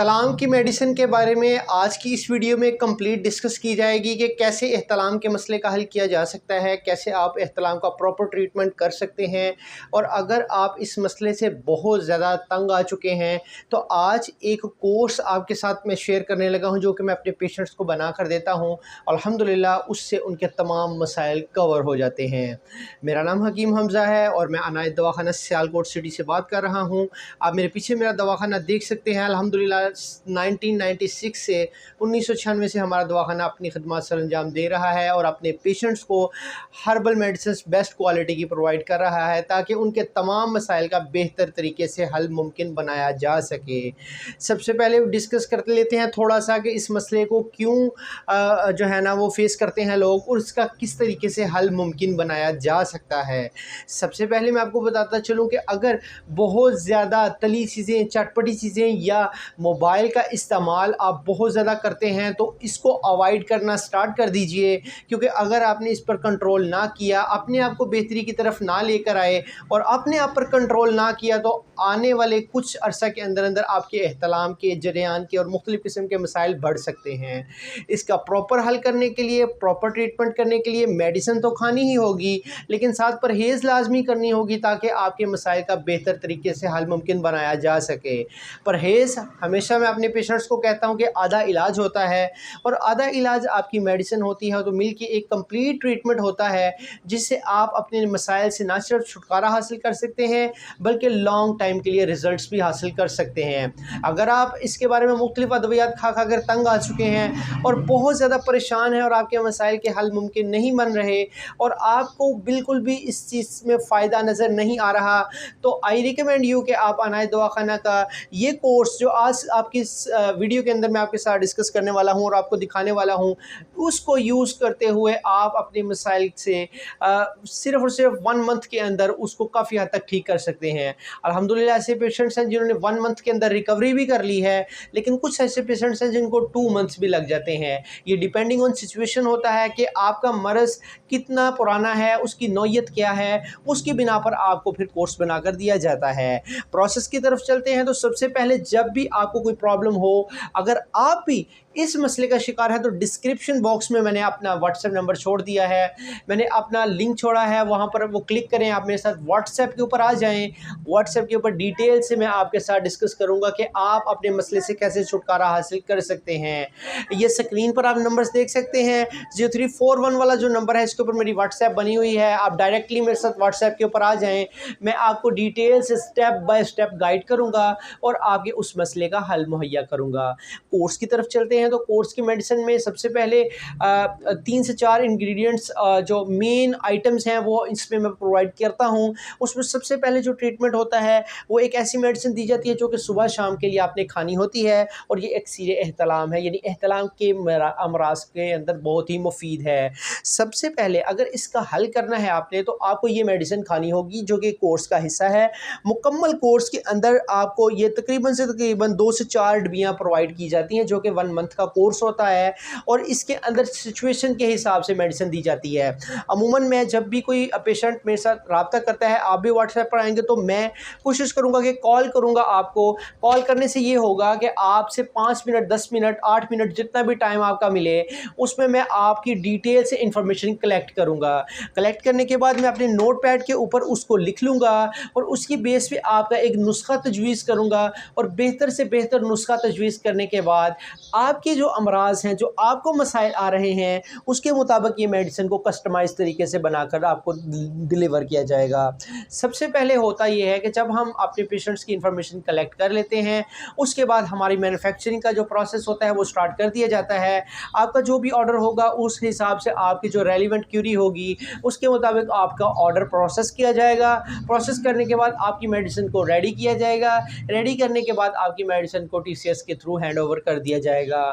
एहतलाम की मेडिसिन के बारे में आज की इस वीडियो में कंप्लीट डिस्कस की जाएगी कि कैसे एहतलाम के मसले का हल किया जा सकता है, कैसे आप एहतलाम का प्रॉपर ट्रीटमेंट कर सकते हैं। और अगर आप इस मसले से बहुत ज़्यादा तंग आ चुके हैं तो आज एक कोर्स आपके साथ मैं शेयर करने लगा हूं जो कि मैं अपने पेशेंट्स को बना कर देता हूं। अल्हम्दुलिल्लाह उससे उनके तमाम मसाइल कवर हो जाते हैं। मेरा नाम हकीम हमज़ा है और मैं अनायत दवाखाना सियालकोट सिटी से बात कर रहा हूँ। आप मेरे पीछे मेरा दवाखाना देख सकते हैं। अल्हम्दुलिल्लाह 1996 से 1996 से हमारा दवाखाना अपनी खिदमत सर अंजाम दे रहा है और अपने पेशेंट्स को हर्बल मेडिसिन बेस्ट क्वालिटी की प्रोवाइड कर रहा है ताकि उनके तमाम मसाइल का बेहतर तरीके से हल मुमकिन बनाया जा सके। सबसे पहले डिस्कस कर लेते हैं थोड़ा सा कि इस मसले को क्यों जो है ना वो फेस करते हैं लोग और इसका किस तरीके से हल मुमकिन बनाया जा सकता है। सबसे पहले मैं आपको बताता चलूँ कि अगर बहुत ज़्यादा तली चीज़ें, चटपटी चीज़ें या मोबाइल का इस्तेमाल आप बहुत ज़्यादा करते हैं तो इसको अवॉइड करना स्टार्ट कर दीजिए, क्योंकि अगर आपने इस पर कंट्रोल ना किया, अपने आप को बेहतरी की तरफ ना लेकर आए और अपने आप पर कंट्रोल ना किया तो आने वाले कुछ अरसा के अंदर अंदर आपके एहतलाम के, जरियान के और मुख्तलिफ़ किस्म के मसाइल बढ़ सकते हैं। इसका प्रॉपर हल करने के लिए, प्रॉपर ट्रीटमेंट करने के लिए मेडिसिन तो खानी ही होगी, लेकिन साथ परहेज़ लाजमी करनी होगी ताकि आपके मसाइल का बेहतर तरीके से हल मुमकिन बनाया जा सके। परहेज़ हमेशा मैं अपने पेशेंट्स को कहता हूँ कि आधा इलाज होता है और आधा इलाज आपकी मेडिसिन होती है, तो मिल के एक कंप्लीट ट्रीटमेंट होता है जिससे आप अपने मसाइल से ना सिर्फ छुटकारा हासिल कर सकते हैं बल्कि लॉन्ग टाइम के लिए रिज़ल्ट्स भी हासिल कर सकते हैं। अगर आप इसके बारे में मुख्तलिफ़ अद्वियात खा खा कर तंग आ चुके हैं और बहुत ज़्यादा परेशान हैं और आपके मसाइल के हल मुमकिन नहीं बन रहे और आपको बिल्कुल भी इस चीज़ में फ़ायदा नज़र नहीं आ रहा, तो आई रिकमेंड यू कि आप अनायत दवाखाना का ये कोर्स जो आज आपकी इस वीडियो के अंदर मैं आपके साथ डिस्कस करने वाला हूँ और आपको दिखाने वाला हूँ, उसको यूज़ करते हुए आप अपने मसाइल से सिर्फ़ और सिर्फ 1 मंथ के अंदर उसको काफ़ी हद तक ठीक कर सकते हैं। अल्हम्दुलिल्लाह ऐसे पेशेंट्स हैं जिन्होंने 1 मंथ के अंदर रिकवरी भी कर ली है, लेकिन कुछ ऐसे पेशेंट्स हैं जिनको 2 मंथ्स भी लग जाते हैं। ये डिपेंडिंग ऑन सिचुएशन होता है कि आपका मर्ज़ कितना पुराना है, उसकी नौयत क्या है, उसकी बिना पर आपको फिर कोर्स बनाकर दिया जाता है। प्रोसेस की तरफ चलते हैं तो सबसे पहले जब भी आपको कोई प्रॉब्लम हो, अगर आप भी इस मसले का शिकार है तो डिस्क्रिप्शन बॉक्स में मैंने अपना व्हाट्सएप नंबर छोड़ दिया है, मैंने अपना लिंक छोड़ा है, वहाँ पर वो क्लिक करें, आप मेरे साथ व्हाट्सएप के ऊपर आ जाएं। व्हाट्सएप के ऊपर डिटेल से मैं आपके साथ डिस्कस करूँगा कि आप अपने मसले से कैसे छुटकारा हासिल कर सकते हैं। ये स्क्रीन पर आप नंबर्स देख सकते हैं, 0341 वाला जो नंबर है इसके ऊपर मेरी व्हाट्सएप बनी हुई है। आप डायरेक्टली मेरे साथ व्हाट्सएप के ऊपर आ जाएँ, मैं आपको डिटेल से स्टेप बाय स्टेप गाइड करूँगा और आपके उस मसले का हल मुहैया करूँगा। कोर्स की तरफ चलते हैं तो कोर्स की मेडिसिन में सबसे पहले 3 से 4 इंग्रेडिएंट्स जो मेन आइटम्स हैं वो इसमें मैं प्रोवाइड करता हूँ। उसमें सबसे पहले जो ट्रीटमेंट होता है वो एक ऐसी मेडिसिन दी जाती है जो कि सुबह शाम के लिए आपने खानी होती है और ये एक्सीर एहतलाम है, यानी एहतलाम के अमराज के अंदर बहुत ही मुफीद है। सबसे पहले अगर इसका हल करना है आपने तो आपको ये मेडिसिन खानी होगी जो कि कोर्स का हिस्सा है। मुकम्मल कोर्स के अंदर आपको ये तकरीबन से तकरीबन 2 से 4 डिब्बियाँ प्रोवाइड की जाती हैं जो कि 1 मंथ का कोर्स होता है और इसके अंदर सिचुएशन के हिसाब से मेडिसिन दी जाती है। अमूमन मैं जब भी कोई पेशेंट मेरे साथ रब्ता करता है, आप भी व्हाट्सएप पर आएंगे तो मैं कोशिश करूंगा कि कॉल करूंगा आपको। कॉल करने से ये होगा कि आपसे 5 मिनट, 10 मिनट, 8 मिनट जितना भी टाइम आपका मिले उसमें मैं आपकी डिटेल से इंफॉर्मेशन कलेक्ट करूंगा। कलेक्ट करने के बाद मैं अपने नोट पैड के ऊपर उसको लिख लूँगा और उसकी बेस पे आपका एक नुस्खा तजवीज़ करूँगा और बेहतर से बेहतर नुस्खा तजवीज़ करने के बाद आपके जो अमराज हैं, जो आपको मसाइल आ रहे हैं, उसके मुताबिक ये मेडिसिन को कस्टमाइज़ तरीके से बनाकर आपको डिलीवर किया जाएगा। सबसे पहले होता ये है कि जब हम अपने पेशेंट्स की इंफॉर्मेशन कलेक्ट कर लेते हैं उसके बाद हमारी मैन्युफैक्चरिंग का जो प्रोसेस होता है वो स्टार्ट कर दिया जाता है। आपका जो भी ऑर्डर होगा उस हिसाब से आपकी जो रेलिवेंट क्यूरी होगी उसके मुताबिक आपका ऑर्डर प्रोसेस किया जाएगा। प्रोसेस करने के बाद आपकी मेडिसिन को रेडी किया जाएगा। रेडी करने के बाद आपकी मेडिसिन को टीसीएस के थ्रू हैंड ओवर कर दिया जाएगा।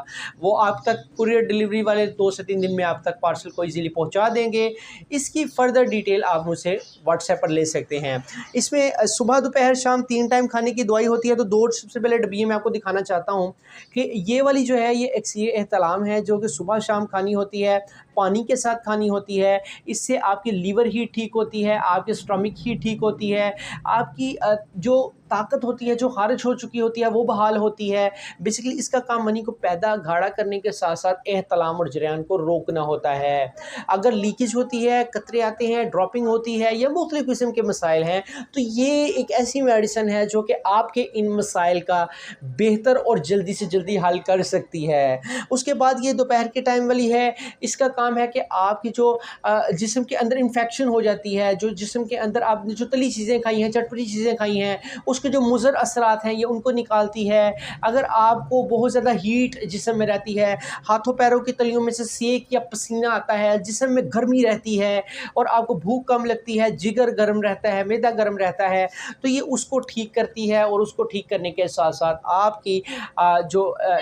वो आप तक कुरियर डिलीवरी वाले 2 से 3 दिन में आप तक पार्सल को इजीली पहुंचा देंगे। इसकी फर्दर डिटेल आप मुझसे व्हाट्सएप पर ले सकते हैं। इसमें सुबह, दोपहर, शाम 3 टाइम खाने की दवाई होती है। तो 2 सबसे पहले डब्बियाँ मैं आपको दिखाना चाहता हूँ कि ये वाली जो है ये एक्सीर एहतलाम है जो कि सुबह शाम खानी होती है। पानी के साथ खानी होती है। इससे आपकी लीवर हीट ठीक होती है, आपकी स्टमक हीट ठीक होती है, आपकी जो ताकत होती है, जो ख़ारिज हो चुकी होती है, वो बहाल होती है। बेसिकली इसका काम मनी को पैदा गाढ़ा करने के साथ साथ एहतलाम और जरियान को रोकना होता है। अगर लीकेज होती है, कतरे आते हैं, ड्रॉपिंग होती है या मुख्तलिफ़ किस्म के मसाइल हैं, तो ये एक ऐसी मेडिसिन है जो कि आपके इन मसाइल का बेहतर और जल्दी से जल्दी हल कर सकती है। उसके बाद ये दोपहर के टाइम वाली है, इसका काम है कि आपकी जो जिस्म के अंदर इन्फेक्शन हो जाती है, जो जिस्म के अंदर आपने जो तली चीज़ें खाई हैं, चटपटी चीज़ें खाई हैं, उसके जो मुज़र असरात हैं ये उनको निकालती है। अगर आपको बहुत ज़्यादा हीट जिस्म में रहती है, हाथों पैरों की तलियों में से सेक या पसीना आता है, जिस्म में गर्मी रहती है और आपको भूख कम लगती है, जिगर गर्म रहता है, मैदा गर्म रहता है, तो ये उसको ठीक करती है। और उसको ठीक करने के साथ साथ आपकी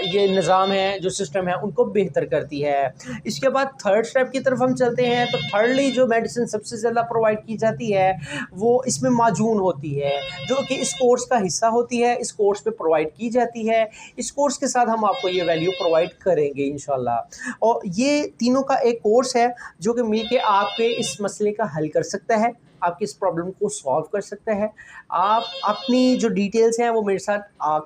ये निज़ाम है, जो सिस्टम है, उनको बेहतर करती है। इसके बाद थर्ड स्टेप की तरफ हम चलते हैं। तो थर्डली जो मेडिसिन सबसे ज़्यादा प्रोवाइड की जाती है वो इसमें माजून होती है, जो कि इस कोर्स का हिस्सा होती है, इस कोर्स पे प्रोवाइड की जाती है। इस कोर्स के साथ हम आपको ये वैल्यू प्रोवाइड करेंगे इंशाल्लाह। और ये तीनों का एक कोर्स है जो कि मिल के आपके इस मसले का हल कर सकता है, आपकी इस प्रॉब्लम को सॉल्व कर सकता है। आप अपनी जो डिटेल्स हैं वो मेरे साथ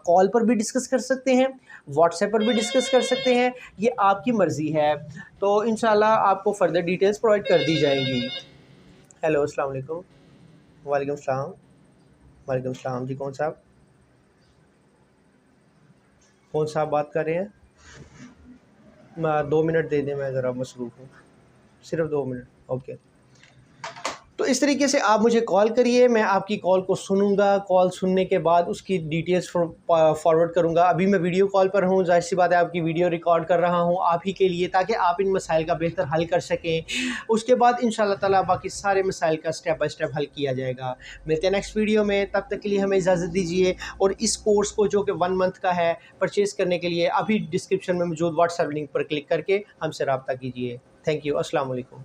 कॉल पर भी डिस्कस कर सकते हैं, व्हाट्सएप पर भी डिस्कस कर सकते हैं, ये आपकी मर्ज़ी है। तो इंशाल्लाह आपको फ़र्दर डिटेल्स प्रोवाइड कर दी जाएंगी। हेलो, अस्सलाम वालेकुम। वालेकुम सलाम। वालेकुम सलाम जी, कौन साहब बात कर रहे हैं? 2 मिनट दे दें, मैं ज़रा मसरूफ़ हूँ, सिर्फ 2 मिनट। ओके, तो इस तरीके से आप मुझे कॉल करिए, मैं आपकी कॉल को सुनूंगा, कॉल सुनने के बाद उसकी डिटेल्स फॉरवर्ड करूंगा। अभी मैं वीडियो कॉल पर हूं, ज़ाहिर सी बात है आपकी वीडियो रिकॉर्ड कर रहा हूं आप ही के लिए, ताकि आप इन मसाइल का बेहतर हल कर सकें। उसके बाद इंशाल्लाह ताला बाकी सारे मसाइल का स्टेप बाय स्टेप हल किया जाएगा। मिलते हैं नेक्स्ट वीडियो में, तब तक के लिए हमें इजाज़त दीजिए। और इस कोर्स को जो कि 1 मंथ का है, परचेज़ करने के लिए अभी डिस्क्रिप्शन में मौजूद व्हाट्सएप लिंक पर क्लिक करके हमसे रब्ता कीजिए। Thank you. अस्सलाम वालेकुम।